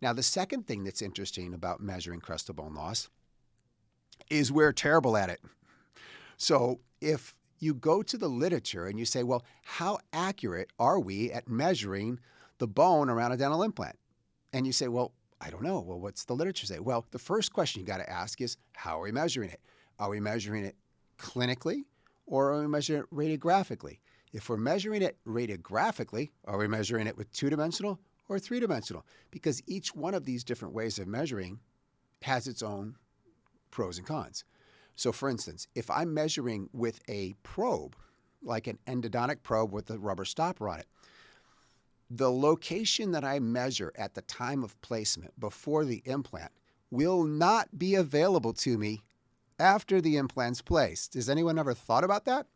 Now, the second thing that's interesting about measuring crestal bone loss is we're terrible at it. So if you go to the literature and you say, well, how accurate are we at measuring the bone around a dental implant? And you say, well, I don't know. Well, what's the literature say? Well, the first question you got to ask is, how are we measuring it? Are we measuring it clinically or are we measuring it radiographically? If we're measuring it radiographically, are we measuring it with two-dimensional or three-dimensional? Because each one of these different ways of measuring has its own pros and cons. So for instance, if I'm measuring with a probe, like an endodontic probe with a rubber stopper on it, the location that I measure at the time of placement before the implant will not be available to me after the implant's placed. Has anyone ever thought about that?